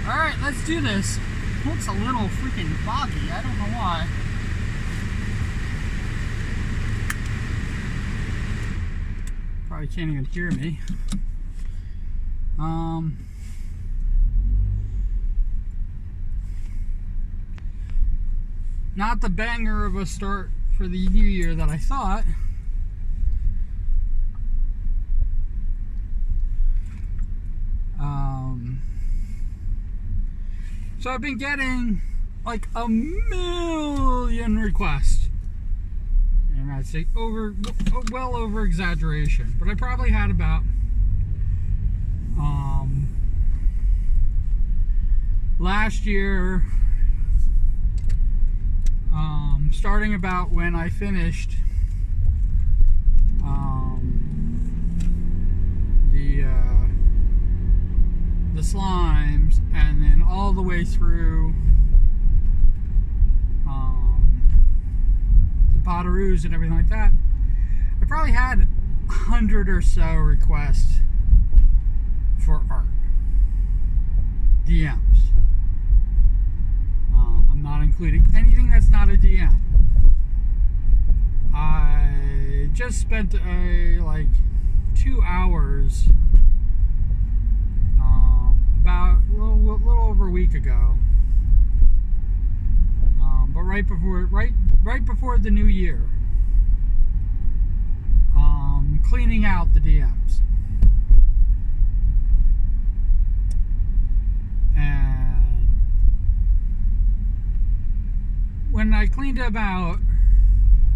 Alright, let's do this. Looks a little freaking foggy. I don't know why. Probably can't even hear me. Not the banger of a start for the new year that I thought. So I've been getting like a million requests, and I'd say well over exaggeration, but I probably had about last year, starting about when I finished the slimes, and then all the way through the Potteroos and everything like that. I probably had 100 or so requests for art DMs. I'm not including anything that's not a DM. I just spent like 2 hours about a little over a week ago, but right before the new year, cleaning out the DMs. And when I cleaned them out,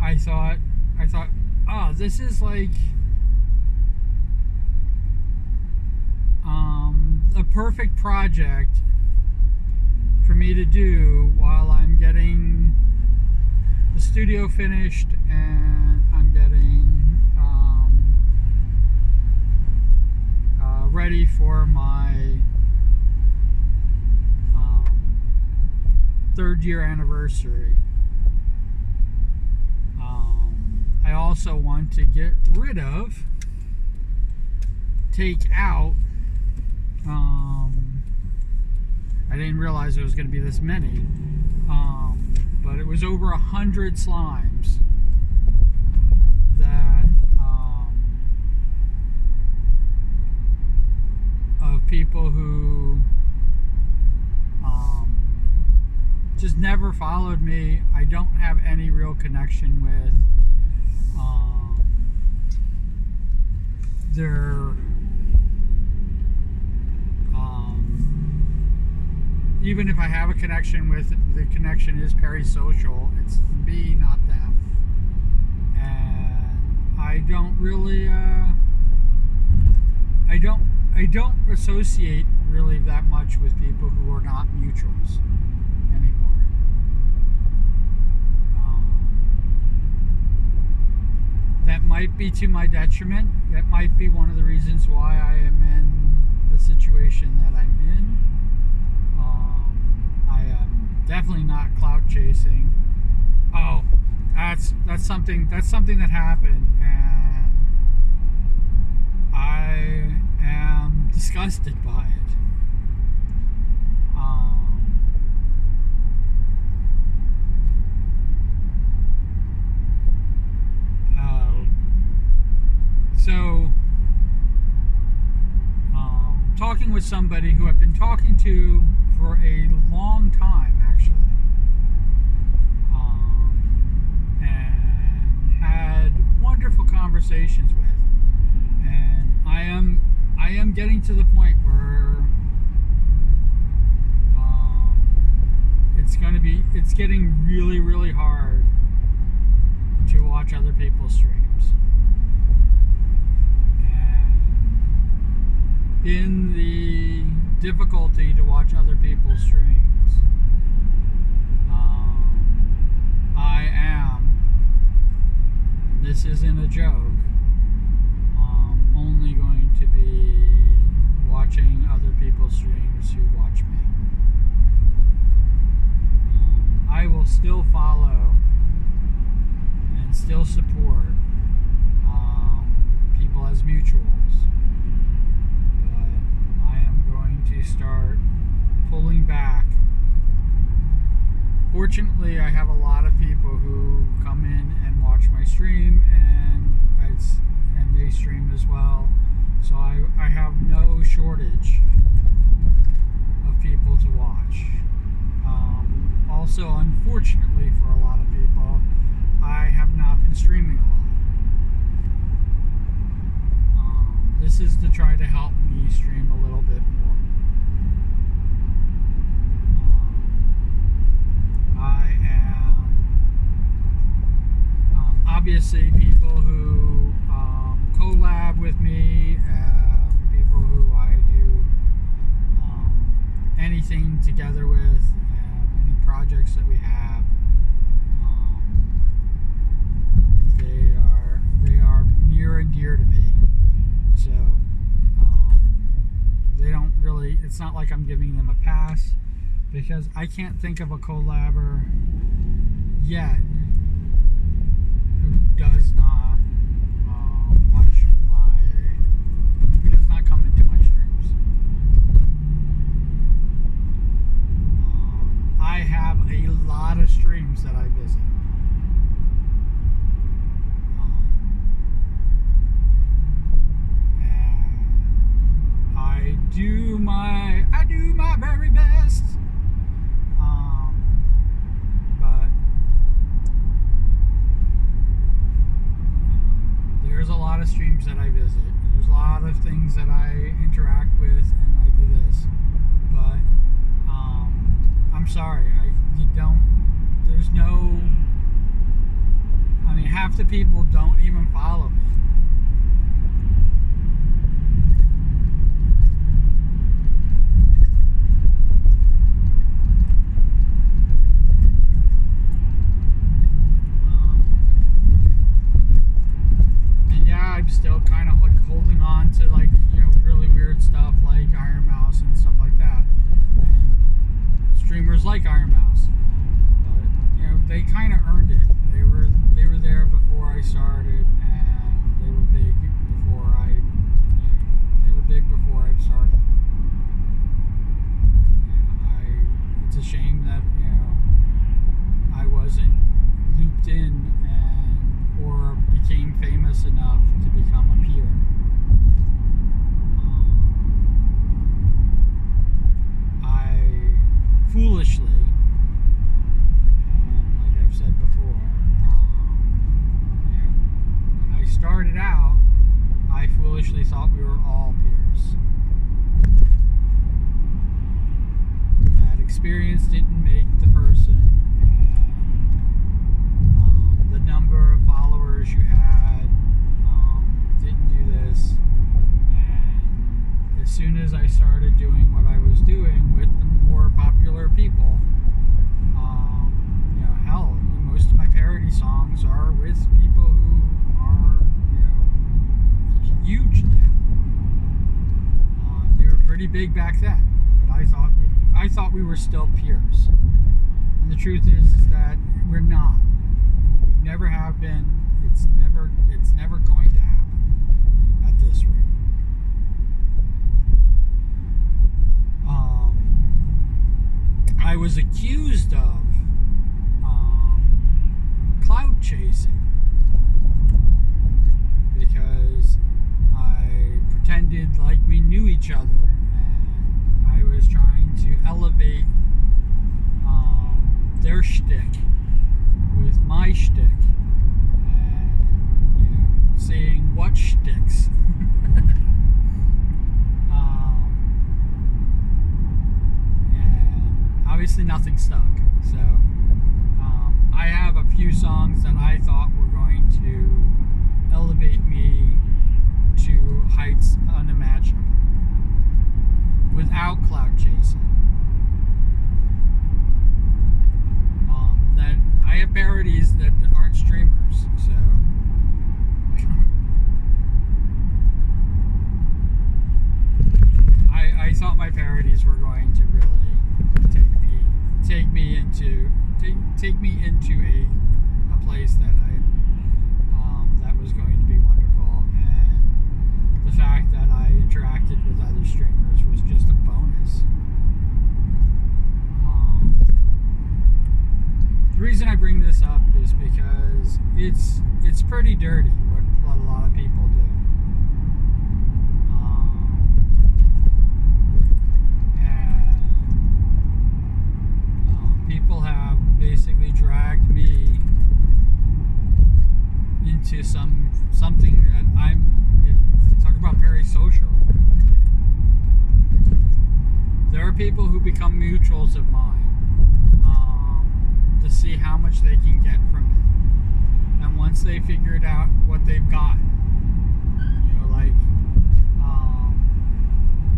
I thought, oh, this is like a perfect project for me to do while I'm getting the studio finished and I'm getting ready for my 3rd year anniversary. I also want to get rid of, take out, I didn't realize there was going to be this many, but it was over 100 slimes that of people who just never followed me. I don't have any real connection with their even if I have a connection with it, the connection is parasocial. It's me, not them. And I don't really I don't associate really that much with people who are not mutuals anymore. That might be to my detriment. That might be one of the reasons why I am in the situation that I'm in. I am definitely not clout chasing. Oh, that's something that happened, and I am disgusted by it. So, talking with somebody who I've been talking to for a long time, actually, and had wonderful conversations with, and I am getting to the point where it's getting really, really hard to watch other people's streams. In the difficulty to watch other people's streams, I am, this isn't a joke, only going to be watching other people's streams who watch me. I will still follow and still support people as mutuals. To start pulling back. Fortunately, I have a lot of people who come in and watch my stream, and they stream as well. So I have no shortage of people to watch. Also, unfortunately for a lot of people, I have not been streaming a lot. This is to try to help me stream a little bit more. I am obviously people who collab with me, people who I do anything together with, any projects that we have. They are near and dear to me. So they don't really. It's not like I'm giving them a pass, because I can't think of a collabor yet who does not who does not come into my streams. I have a lot of streams that I visit. And I do my very best. But there's a lot of streams that I visit. There's a lot of things that I interact with, and I do this. But I'm sorry, there's no. I mean, half the people don't even follow me. I'm still kind of like holding on to really weird stuff like Iron Mouse and stuff like that, and streamers like Iron Mouse. But they kind of earned it. They were there before I started, and they were big before I started. It's a shame that I wasn't looped in or became famous enough to become a peer. I foolishly, and like I've said before, when I started out, I foolishly thought we were all peers. That experience didn't make the person, and the number of followers you had didn't do this. And as soon as I started doing what I was doing with the more popular people, hell, most of my parody songs are with people who are huge now. They were pretty big back then, but I thought we were still peers. And the truth is that we're not. We never have been. It's never going to happen at this rate. I was accused of clout chasing because I pretended like we knew each other, and I was trying to elevate their shtick with my shtick, and saying what shticks. And obviously nothing stuck. So I have a few songs that I thought were going to elevate me to heights unimaginable without clout chasing. That I have parodies that aren't streamers, so I thought my parodies were going to really take me into a place that that was going to be wonderful, and the fact that I interacted with other streamers was just a bonus. because it's pretty dirty what a lot of people do. People have basically dragged me into something that talk about parasocial. There are people who become mutuals of mine to see how much they can get from me, and once they figured out what they've got, like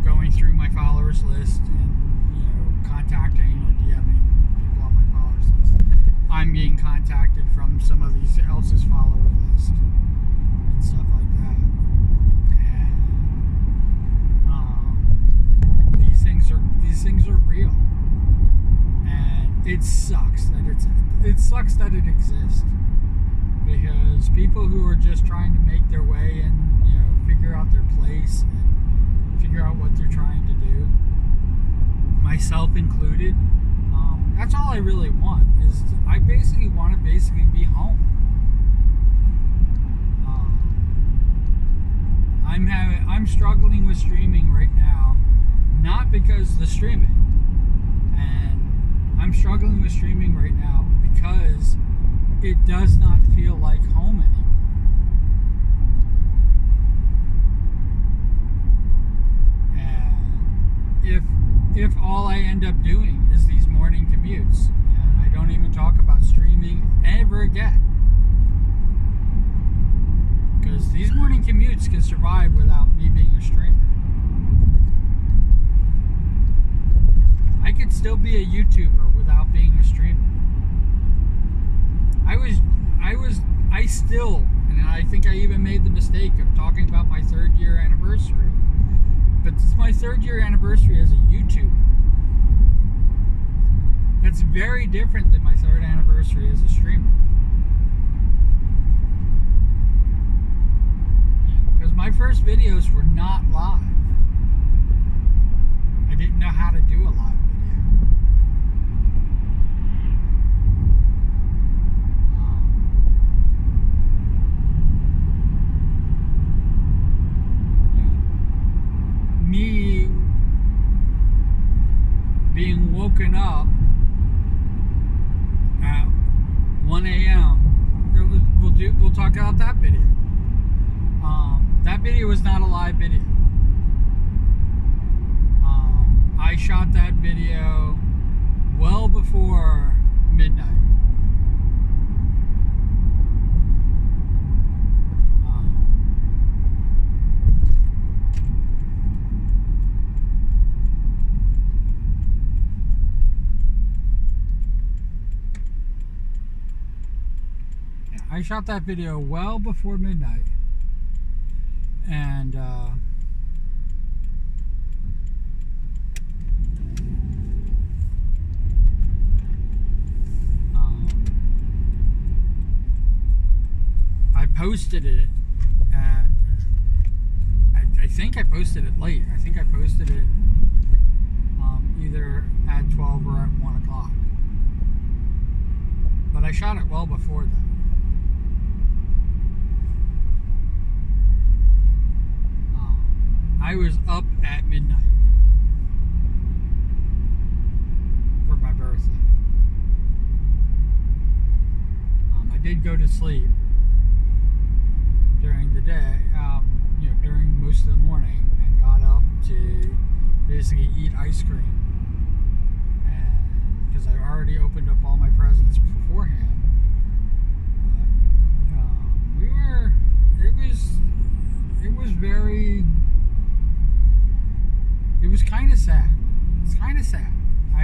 going through my followers list and contacting or DMing people on my followers list. I'm being contacted from some of these else's follower list and stuff like that. And these things are real, and it sucks that it exists, because people who are just trying to make their way and figure out their place and figure out what they're trying to do, myself included, that's all I really want. I basically want to be home. I'm struggling with streaming right now, not because of the streaming, and I'm struggling with streaming right now because it does not feel like home anymore. If all I end up doing is these morning commutes, and I don't even talk about streaming ever again, because these morning commutes can survive without me being a streamer. I could still be a YouTuber without being a streamer. I still, and I think I even made the mistake of talking about my 3rd year anniversary. But it's my 3rd year anniversary as a YouTuber. That's very different than my 3rd anniversary as a streamer. Because my first videos were not live. I didn't know how to do a live video. Me being woken up at 1 a.m. We'll talk about that video. That video was not a live video. I shot that video well before midnight. I shot that video well before midnight, and I posted it at, I think I posted it late. I think I posted it either at 12 or at 1 o'clock, but I shot it well before that. I was up at midnight for my birthday. I did go to sleep during the day, during most of the morning, and got up to basically eat ice cream, and because I already opened up all my presents beforehand. It was kind of sad. It's kind of sad. I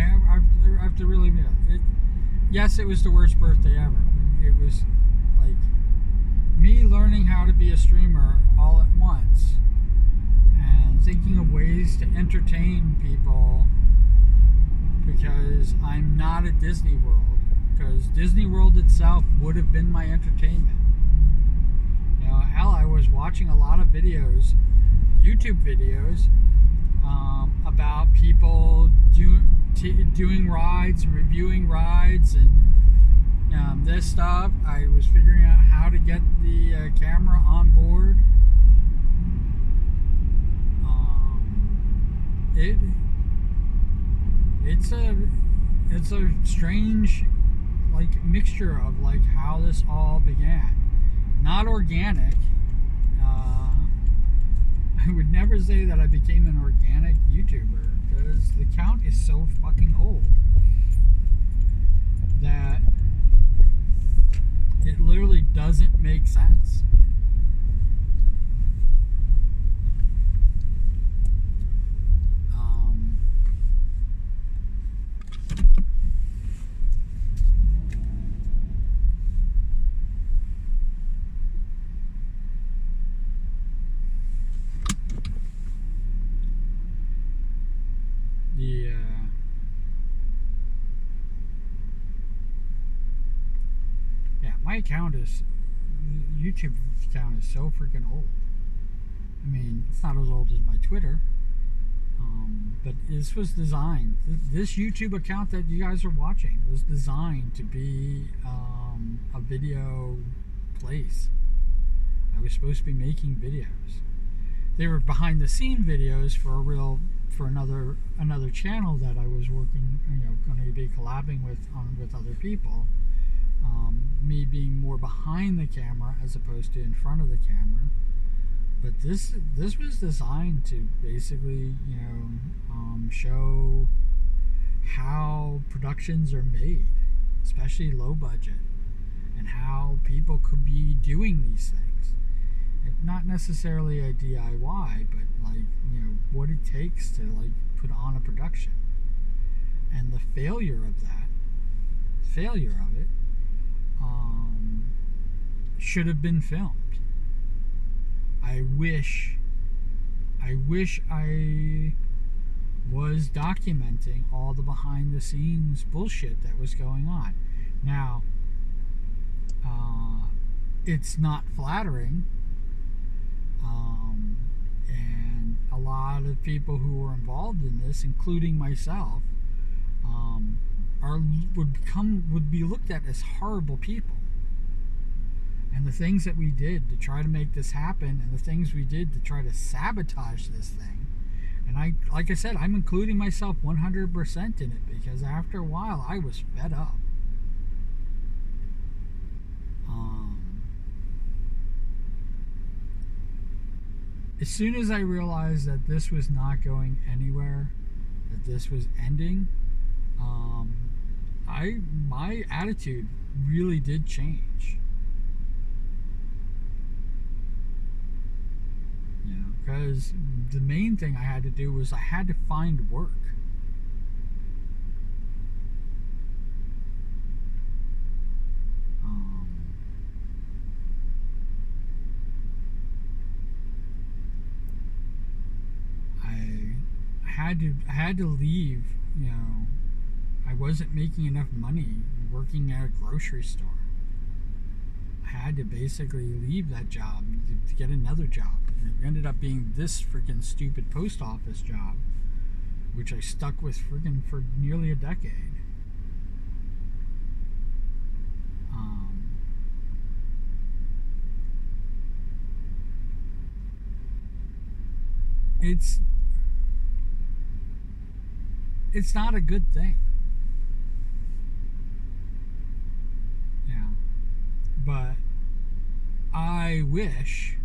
have to really admit it. Yes, it was the worst birthday ever. But it was like me learning how to be a streamer all at once and thinking of ways to entertain people, because I'm not at Disney World, because Disney World itself would have been my entertainment. Hell, I was watching a lot of videos, YouTube videos, about people doing rides and reviewing rides, and This stuff, I was figuring out how to get the camera on board. It it's a strange like mixture of like how this all began. Not organic. I would never say that I became an organic YouTuber because the account is so fucking old that it literally doesn't make sense. My YouTube account is so freaking old. I mean, it's not as old as my Twitter, but this was designed. This YouTube account that you guys are watching was designed to be a video place. I was supposed to be making videos. They were behind the scene videos for another channel that I was working, going to be collabing with other people. Me being more behind the camera as opposed to in front of the camera, but this was designed to basically show how productions are made, especially low budget, and how people could be doing these things. Not necessarily a DIY, but what it takes to put on a production, and the failure of it should have been filmed. I wish I was documenting all the behind the scenes bullshit that was going on. Now, it's not flattering, and a lot of people who were involved in this, including myself, would be looked at as horrible people. And the things that we did to try to make this happen, and the things we did to try to sabotage this thing, and like I said, I'm including myself 100% in it, because after a while I was fed up. As soon as I realized that this was not going anywhere, that this was ending, my attitude really did change. Because the main thing I had to do was I had to find work. I had to leave. I wasn't making enough money working at a grocery store. I had to basically leave that job to get another job. And it ended up being this freaking stupid post office job, which I stuck with freaking for nearly a decade. It's not a good thing. But I wish,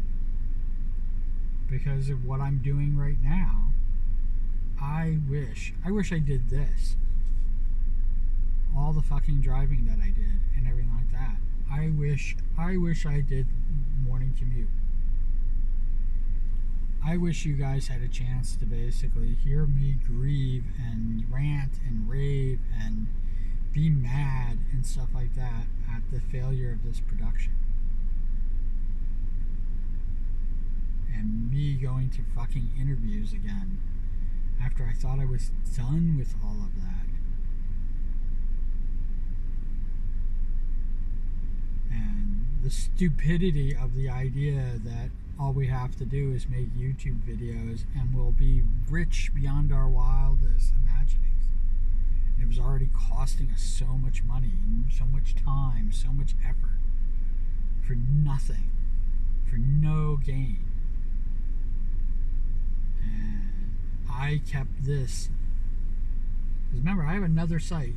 because of what I'm doing right now, I wish I did this. All the fucking driving that I did and everything like that. I wish I did morning commute. I wish you guys had a chance to basically hear me grieve and rant and rave and be mad and stuff like that at the failure of this production. And me going to fucking interviews again after I thought I was done with all of that. And the stupidity of the idea that all we have to do is make YouTube videos and we'll be rich beyond our wildest imaginings. It was already caught costing us so much money, so much time, so much effort for nothing, for no gain. And I kept this. Because remember, I have another site.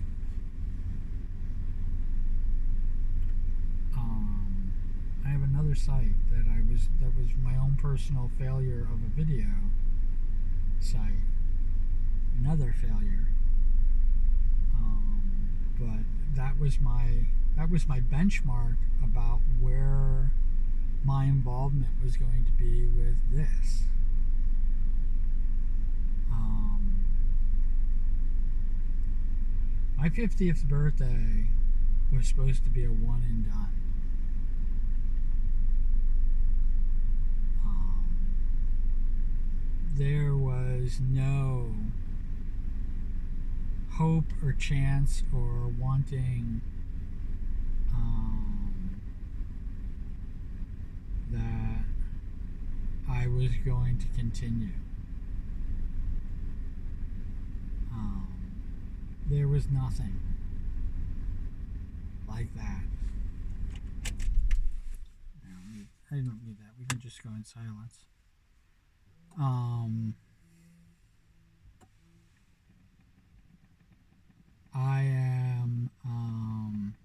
I have another site that was my own personal failure of a video site. Another failure. But that was my benchmark about where my involvement was going to be with this. My 50th birthday was supposed to be a one and done. There was no hope or chance or wanting that I was going to continue. There was nothing like that. I don't need that. We can just go in silence. I am I'm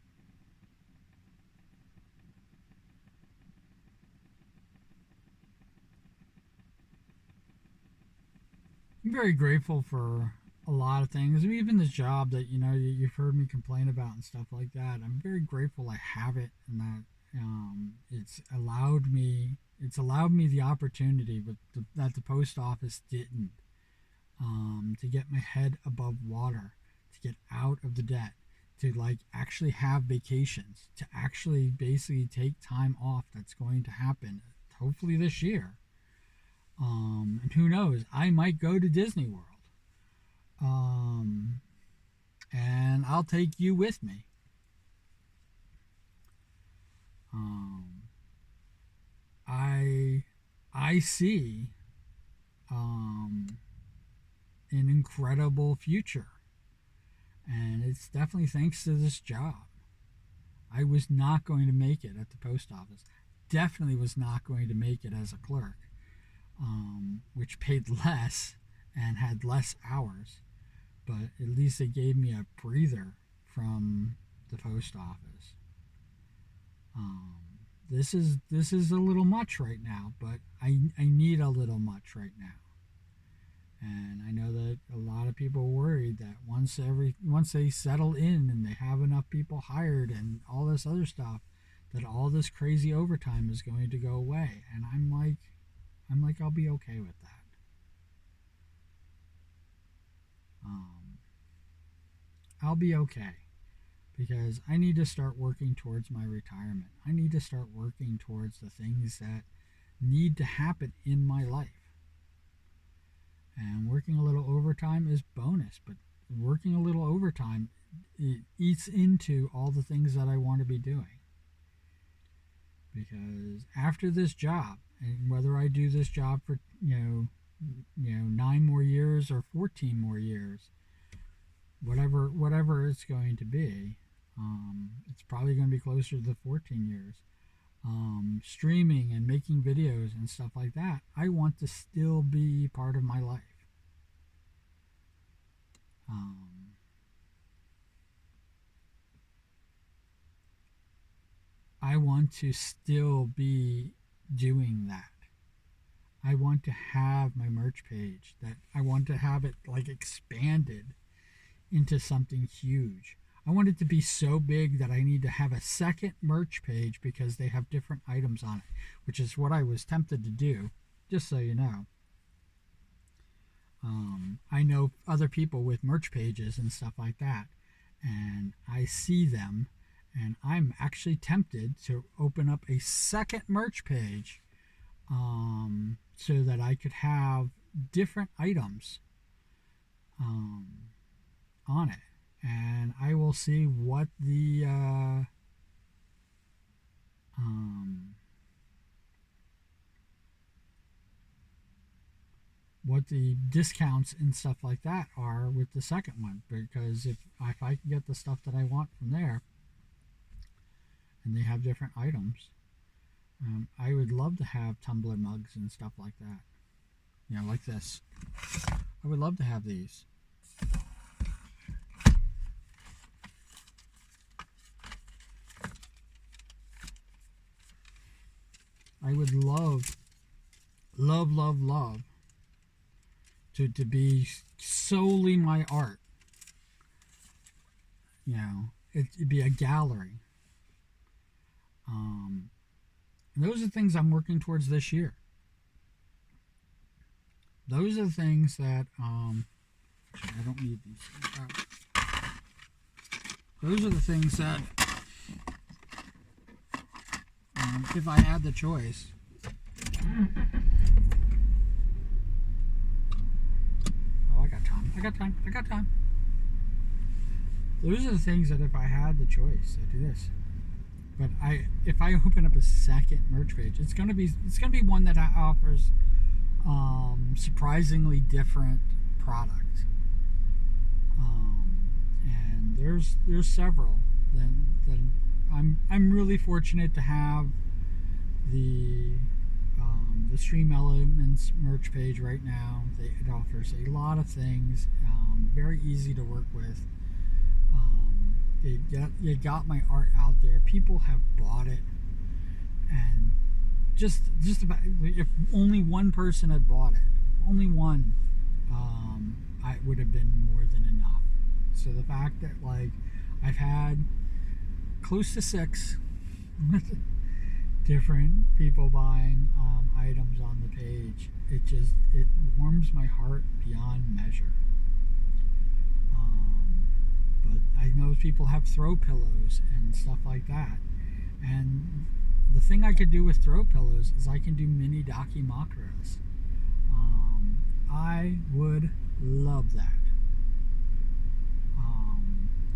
very grateful for a lot of things, even this job that you've heard me complain about and stuff like that. I'm very grateful I have it, and that it's allowed me the opportunity, but that the post office didn't, to get my head above water, to get out of the debt, to like actually have vacations, to actually basically take time off. That's going to happen hopefully this year. And who knows, I might go to Disney World. And I'll take you with me. I see an incredible future, and it's definitely thanks to this job. I was not going to make it at the post office. Definitely was not going to make it as a clerk, which paid less and had less hours. But at least it gave me a breather from the post office. This is a little much right now, but I need a little much right now. And I know that a lot of people are worried that once they settle in and they have enough people hired and all this other stuff, that all this crazy overtime is going to go away. And I'm like I'll be okay with that. I'll be okay, because I need to start working towards my retirement. I need to start working towards the things that need to happen in my life. And working a little overtime is bonus, but working a little overtime, it eats into all the things that I want to be doing. Because after this job, and whether I do this job for 9 more years or 14 more years, whatever it's going to be, it's probably going to be closer to the 14 years. Streaming and making videos and stuff like that, I want to still be part of my life. I want to still be doing that. I want to have my merch page, that I want to have it like expanded into something huge. I want it to be so big that I need to have a second merch page because they have different items on it, which is what I was tempted to do, just so you know. I know other people with merch pages and stuff like that, and I see them, and I'm actually tempted to open up a second merch page, so that I could have different items on it. And I will see what what the discounts and stuff like that are with the second one, because if I can get the stuff that I want from there and they have different items, I would love to have tumbler mugs and stuff like that, like this. I would love to have these. I would love to be solely my art. It'd be a gallery. And those are the things I'm working towards this year. Those are the things that I don't need these things. Those are the things that if I had the choice. Oh, I got time. Those are the things that if I had the choice, I'd do this. But if I open up a second merch page, it's gonna be one that offers surprisingly different product. And there's several. Then I'm really fortunate to have the Stream Elements merch page right now. It offers a lot of things, very easy to work with. It got my art out there. People have bought it, and just about, if only one person had bought it, only one, it would have been more than enough. So the fact that I've had close to 6 different people buying items on the page, it warms my heart beyond measure. But I know people have throw pillows and stuff like that, and the thing I could do with throw pillows is I can do mini dakimakras. I would love that.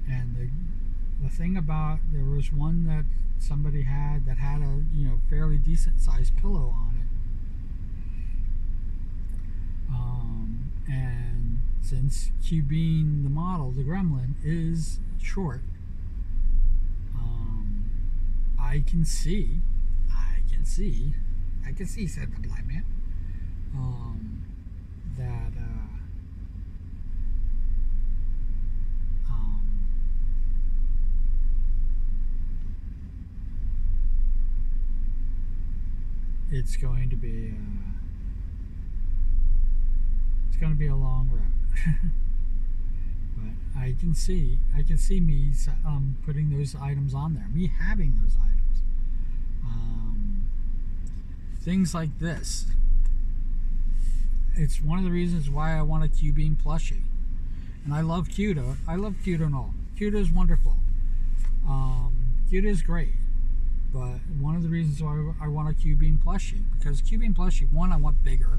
And the thing about, there was one that somebody had that had a fairly decent sized pillow on it, and since Cubine, the model, the gremlin, is short, I can see, said the blind man, that it's going to be a long road. But I can see me putting those items on there, me having those items. Things like this. It's one of the reasons why I want a Cubine plushie. And I love Cuda. I love Cuda and all. Cuda is wonderful. Cuda is great. But one of the reasons why I want a Cubine plushie, because Cubine plushie, one, I want bigger.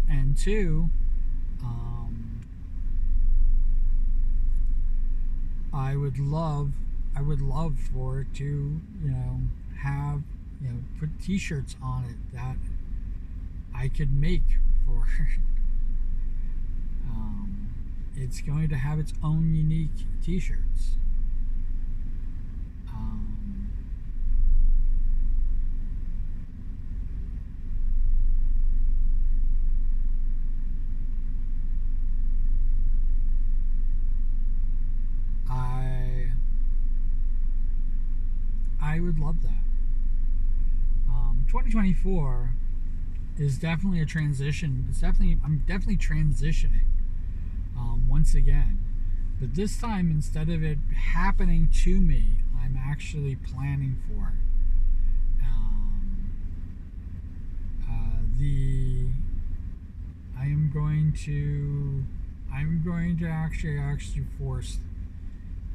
And two, I would love for it to, have, put t-shirts on it that I could make for it. It's going to have its own unique t-shirts. I would love that. 2024 is definitely a transition. I'm definitely transitioning once again. But this time, instead of it happening to me, I'm actually planning for it. I'm going to actually force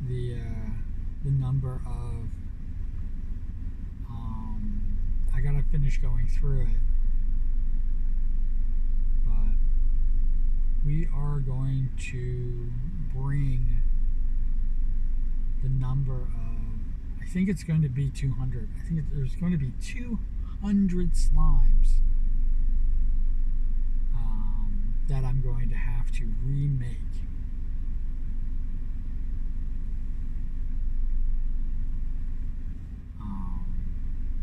the number of. I gotta finish going through it, but we are going to bring the number of, I think it's going to be 200. I think there's going to be 200 slimes that I'm going to have to remake.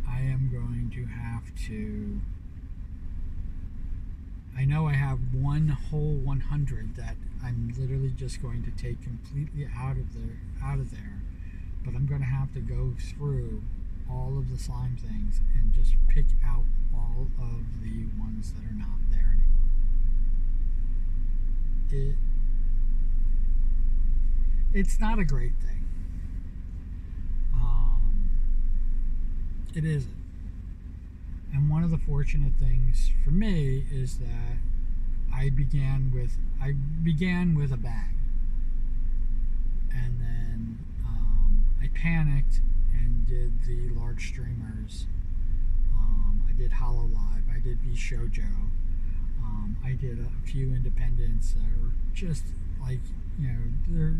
I am going to have to. I know I have one whole 100 that I'm literally just going to take completely out of there, but I'm going to have to go through all of the slime things and just pick out all of the ones that are not there anymore. It's not a great thing. It isn't. And one of the fortunate things for me is that I began with a bag, and then I panicked and did the large streamers. I did Hololive. I did VShojo. I did a few independents that are just like, you know,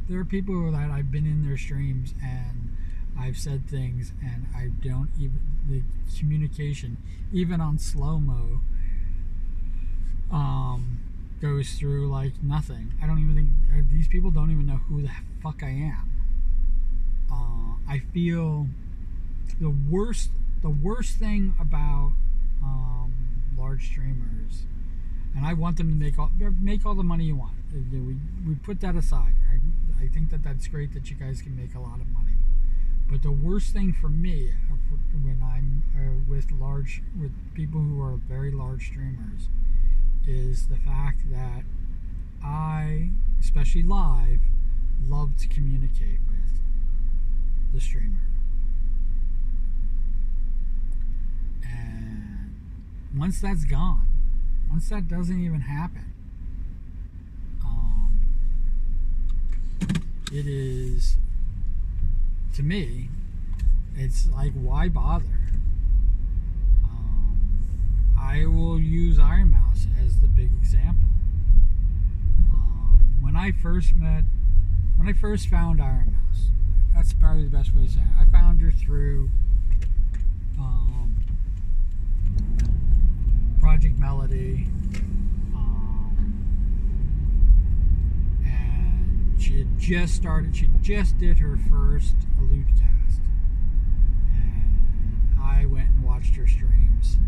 there are people that I've been in their streams and I've said things, and I don't even, the communication, even on slow-mo, goes through like nothing. I don't even think, these people don't even know who the fuck I am. I feel the worst thing about large streamers, and I want them to make all the money you want. We put that aside. I think that's great that you guys can make a lot of money. But the worst thing for me when I'm with people who are very large streamers is the fact that I, especially live, love to communicate with the streamer. And once that's gone, once that doesn't even happen, it is, to me, it's like, why bother? I will use Iron Mouse as the big example. When I first found Iron Mouse, that's probably the best way to say it. I found her through Project Melody, and she had just started. She just did her first Elude cast, and I went and watched her streams.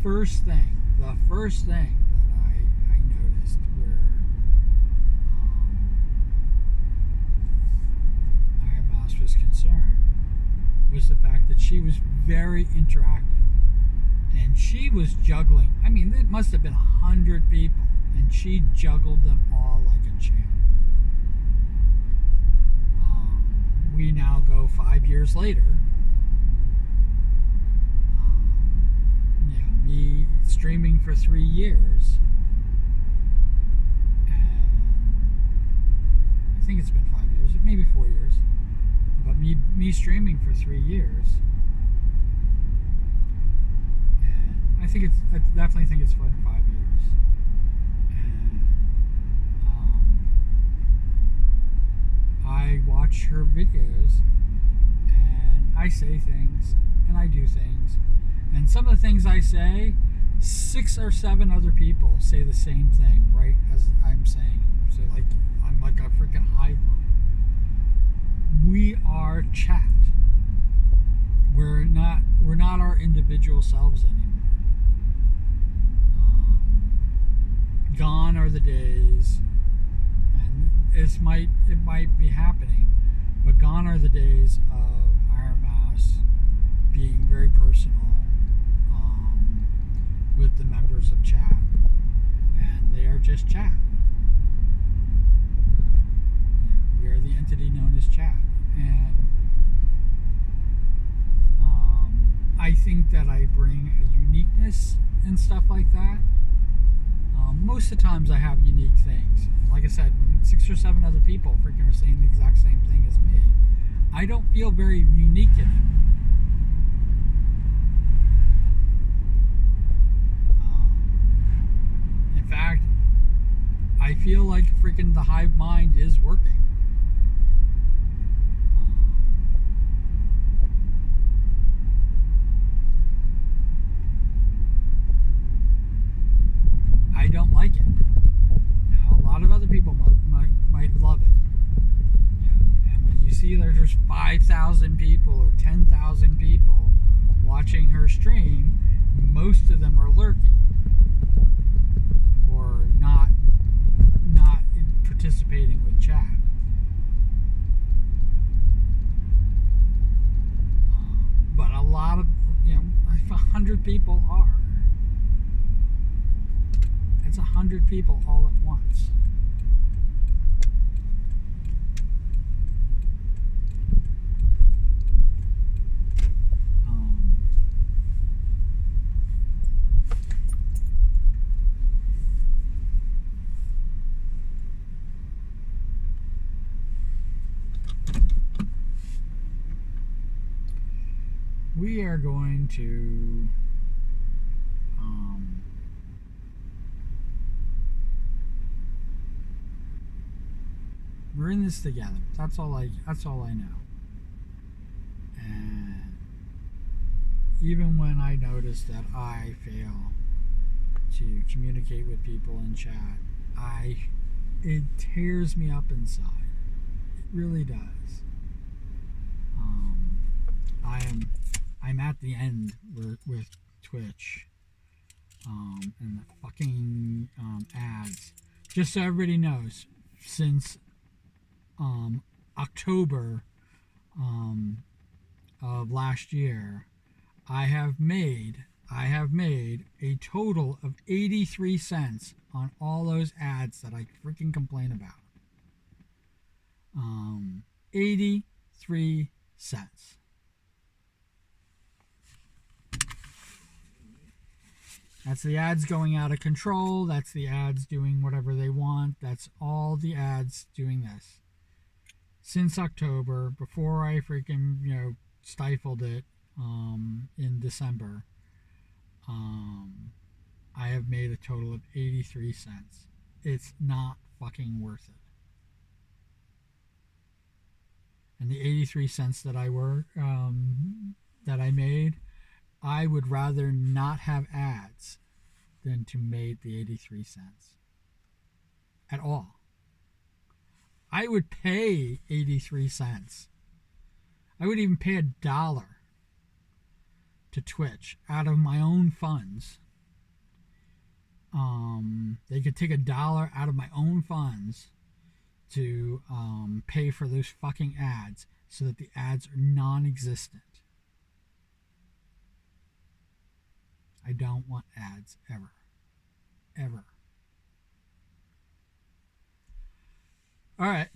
The first thing that I noticed where Iron Mouse was concerned was the fact that she was very interactive, and she was juggling. I mean, it must have been 100 people, and she juggled them all like a champ. We now go 5 years later. Me streaming for 3 years, and I think it's been 5 years, maybe 4 years, but me streaming for 3 years, and I definitely think it's been 5 years, and I watch her videos, and I say things, and I do things. And some of the things I say, 6 or 7 other people say the same thing, right as I'm saying. So like, I'm like a freaking hive mind. We are chat. We're not our individual selves anymore. Gone are the days, and it might be happening, but gone are the days of Iron Mouse being very personal with the members of chat, and they are just chat. We are the entity known as chat, and I think that I bring a uniqueness and stuff like that. Most of the times I have unique things. Like I said, when 6 or 7 other people freaking are saying the exact same thing as me, I don't feel very unique anymore. In fact, I feel like freaking the hive mind is working. 5,000 people or 10,000 people watching her stream, most of them are lurking or not participating with chat. But a lot of, if 100 people are, it's 100 people all at once. We are going to we're in this together. That's all I know. And even when I notice that I fail to communicate with people in chat, it tears me up inside. It really does. I'm at the end with Twitch and the fucking ads. Just so everybody knows, since October of last year, I have made a total of 83 cents on all those ads that I freaking complain about. 83 cents. That's the ads going out of control. That's the ads doing whatever they want. That's all the ads doing this. Since October, before I freaking, stifled it in December, I have made a total of 83 cents. It's not fucking worth it. And the 83 cents that I made, I would rather not have ads than to make the 83 cents at all. I would pay 83 cents. I would even pay $1 to Twitch out of my own funds. They could take $1 out of my own funds to pay for those fucking ads so that the ads are non-existent. I don't want ads ever. Ever. All right.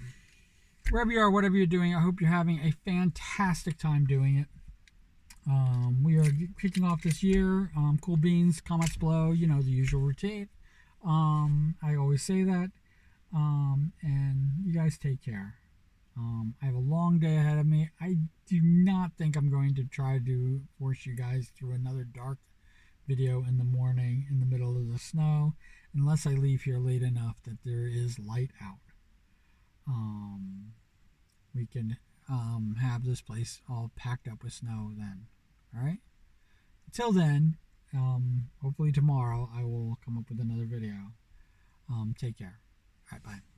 Wherever you are, whatever you're doing, I hope you're having a fantastic time doing it. We are kicking off this year. Cool beans, comments below, the usual routine. I always say that. And you guys take care. I have a long day ahead of me. I do not think I'm going to try to force you guys through another dark video in the morning in the middle of the snow, unless I leave here late enough that there is light out. We can have this place all packed up with snow then. All right? Until then, hopefully tomorrow I will come up with another video. Take care. All right, bye.